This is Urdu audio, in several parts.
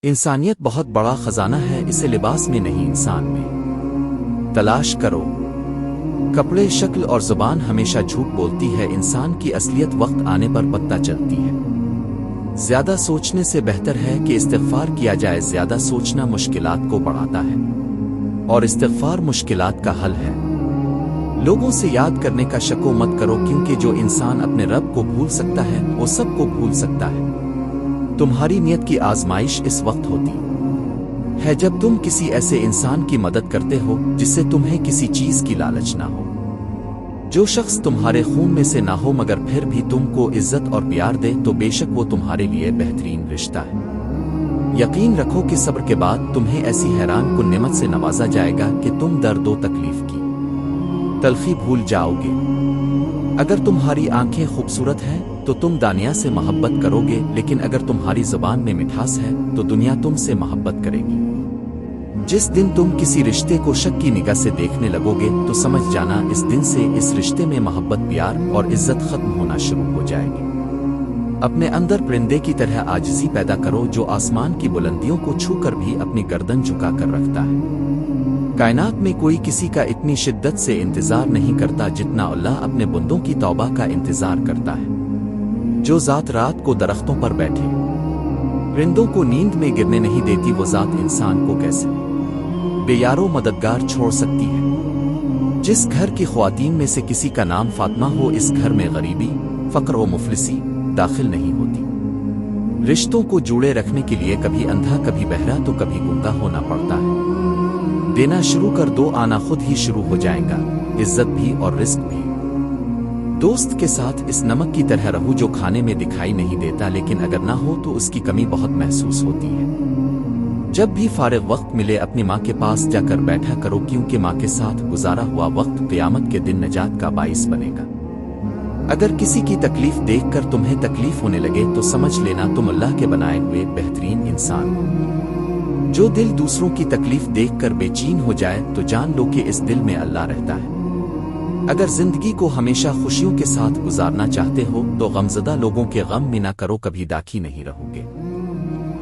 انسانیت بہت بڑا خزانہ ہے، اسے لباس میں نہیں انسان میں تلاش کرو۔ کپڑے، شکل اور زبان ہمیشہ جھوٹ بولتی ہے، انسان کی اصلیت وقت آنے پر پتہ چلتی ہے۔ زیادہ سوچنے سے بہتر ہے کہ استغفار کیا جائے، زیادہ سوچنا مشکلات کو بڑھاتا ہے اور استغفار مشکلات کا حل ہے۔ لوگوں سے یاد کرنے کا شک مت کرو، کیونکہ جو انسان اپنے رب کو بھول سکتا ہے وہ سب کو بھول سکتا ہے۔ تمہاری نیت کی آزمائش اس وقت ہوتی ہے جب تم کسی ایسے انسان کی مدد کرتے ہو جس سے تمہیں کسی چیز کی لالچ نہ ہو، جو شخص تمہارے خون میں سے نہ ہو مگر پھر بھی تم کو عزت اور پیار دے، تو بے شک وہ تمہارے لیے بہترین رشتہ ہے۔ یقین رکھو کہ صبر کے بعد تمہیں ایسی حیران کن نعمت سے نوازا جائے گا کہ تم درد و تکلیف کی تلخی بھول جاؤ گے۔ اگر تمہاری آنکھیں خوبصورت ہیں تو تم دانیہ سے محبت کرو گے، لیکن اگر تمہاری زبان میں مٹھاس ہے تو دنیا تم سے محبت کرے گی۔ جس دن تم کسی رشتے کو شک کی نگاہ سے دیکھنے لگو گے تو سمجھ جانا اس دن سے اس رشتے میں محبت، پیار اور عزت ختم ہونا شروع ہو جائے گی۔ اپنے اندر پرندے کی طرح عاجزی پیدا کرو، جو آسمان کی بلندیوں کو چھو کر بھی اپنی گردن جھکا کر رکھتا ہے۔ کائنات میں کوئی کسی کا اتنی شدت سے انتظار نہیں کرتا جتنا اللہ اپنے بندوں کی توبہ کا انتظار کرتا ہے۔ جو ذات رات کو درختوں پر بیٹھے پرندوں کو نیند میں گرنے نہیں دیتی، وہ ذات انسان کو کیسے بے یارو مددگار چھوڑ سکتی ہے؟ جس گھر کی خواتین میں سے کسی کا نام فاطمہ ہو، اس گھر میں غریبی، فقر و مفلسی داخل نہیں ہوتی۔ رشتوں کو جوڑے رکھنے کے لیے کبھی اندھا، کبھی بہرا تو کبھی گنگا ہونا پڑتا ہے۔ دینا شروع کر دو، آنا خود ہی شروع ہو جائے گا، عزت بھی اور رزق بھی۔ دوست کے ساتھ اس نمک کی طرح رہو جو کھانے میں دکھائی نہیں دیتا، لیکن اگر نہ ہو تو اس کی کمی بہت محسوس ہوتی ہے۔ جب بھی فارغ وقت ملے اپنی ماں کے پاس جا کر بیٹھا کرو، کیونکہ ماں کے ساتھ گزارا ہوا وقت قیامت کے دن نجات کا باعث بنے گا۔ اگر کسی کی تکلیف دیکھ کر تمہیں تکلیف ہونے لگے تو سمجھ لینا تم اللہ کے بنائے ہوئے بہترین انسان ہو۔ جو دل دوسروں کی تکلیف دیکھ کر بے چین ہو جائے تو جان لو کہ اس دل میں اللہ رہتا ہے۔ اگر زندگی کو ہمیشہ خوشیوں کے ساتھ گزارنا چاہتے ہو تو غمزدہ لوگوں کے غم میں نہ کرو، کبھی داکھی نہیں رہو گے۔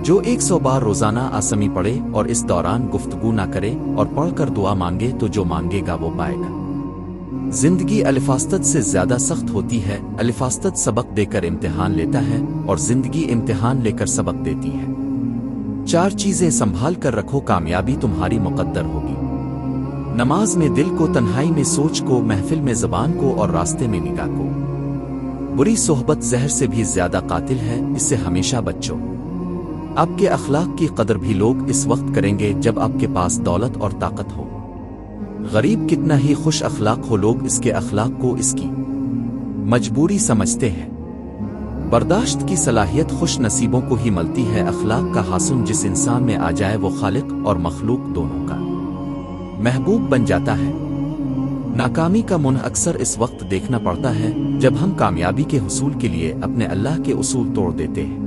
جو 100 بار روزانہ آسمی پڑھے اور اس دوران گفتگو نہ کرے اور پڑھ کر دعا مانگے تو جو مانگے گا وہ پائے گا۔ زندگی الفاستت سے زیادہ سخت ہوتی ہے، الفاستت سبق دے کر امتحان لیتا ہے اور زندگی امتحان لے کر سبق دیتی ہے۔ 4 چیزیں سنبھال کر رکھو، کامیابی تمہاری مقدر ہوگی۔ نماز میں دل کو، تنہائی میں سوچ کو، محفل میں زبان کو اور راستے میں نگاہ کو۔ بری صحبت زہر سے بھی زیادہ قاتل ہے، اس سے ہمیشہ بچو۔ آپ کے اخلاق کی قدر بھی لوگ اس وقت کریں گے جب آپ کے پاس دولت اور طاقت ہو۔ غریب کتنا ہی خوش اخلاق ہو، لوگ اس کے اخلاق کو اس کی مجبوری سمجھتے ہیں۔ برداشت کی صلاحیت خوش نصیبوں کو ہی ملتی ہے، اخلاق کا حسن جس انسان میں آ جائے وہ خالق اور مخلوق دونوں کا محبوب بن جاتا ہے۔ ناکامی کا منہ اکثر اس وقت دیکھنا پڑتا ہے جب ہم کامیابی کے حصول کے لیے اپنے اللہ کے اصول توڑ دیتے ہیں۔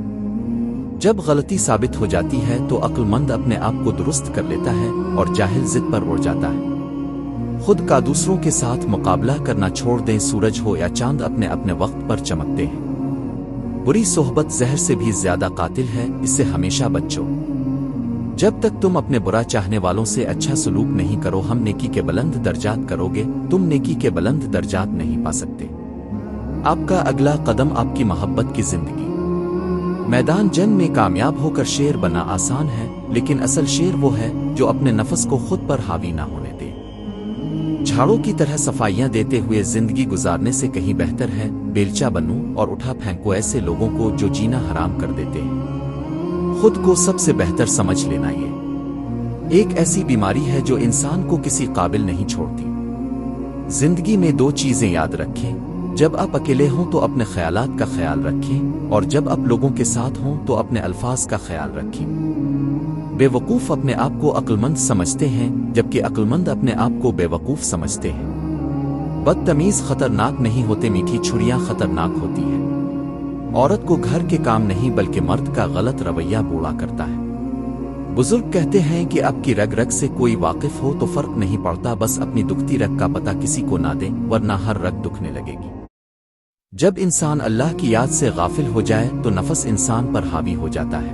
جب غلطی ثابت ہو جاتی ہے تو عقل مند اپنے آپ کو درست کر لیتا ہے اور جاہل ضد پر اڑ جاتا ہے۔ خود کا دوسروں کے ساتھ مقابلہ کرنا چھوڑ دیں، سورج ہو یا چاند اپنے اپنے وقت پر چمکتے ہیں۔ بری صحبت زہر سے بھی زیادہ قاتل ہے، اس سے ہمیشہ بچو۔ جب تک تم اپنے برا چاہنے والوں سے اچھا سلوک نہیں کرو، ہم نیکی کے بلند درجات کرو گے، تم نیکی کے بلند درجات نہیں پا سکتے۔ آپ کا اگلا قدم آپ کی محبت کی زندگی۔ میدان جنگ میں کامیاب ہو کر شیر بننا آسان ہے، لیکن اصل شیر وہ ہے جو اپنے نفس کو خود پر حاوی نہ ہونے دے۔ جھاڑوں کی طرح صفائیاں دیتے ہوئے زندگی گزارنے سے کہیں بہتر ہے بیلچہ بنو اور اٹھا پھینکو ایسے لوگوں کو جو جینا حرام کر دیتے ہیں۔ خود کو سب سے بہتر سمجھ لینا یہ ایک ایسی بیماری ہے جو انسان کو کسی قابل نہیں چھوڑتی۔ زندگی میں 2 چیزیں یاد رکھیں، جب آپ اکیلے ہوں تو اپنے خیالات کا خیال رکھیں اور جب آپ لوگوں کے ساتھ ہوں تو اپنے الفاظ کا خیال رکھیں۔ بے وقوف اپنے آپ کو عقل مند سمجھتے ہیں جبکہ عقل مند اپنے آپ کو بے وقوف سمجھتے ہیں۔ بدتمیز خطرناک نہیں ہوتے، میٹھی چھریاں خطرناک ہوتی ہیں۔ عورت کو گھر کے کام نہیں بلکہ مرد کا غلط رویہ بوڑھا کرتا ہے۔ بزرگ کہتے ہیں کہ آپ کی رگ رگ سے کوئی واقف ہو تو فرق نہیں پڑتا، بس اپنی دکھتی رگ کا پتہ کسی کو نہ دیں ورنہ ہر رگ دکھنے لگے گی۔ جب انسان اللہ کی یاد سے غافل ہو جائے تو نفس انسان پر حاوی ہو جاتا ہے۔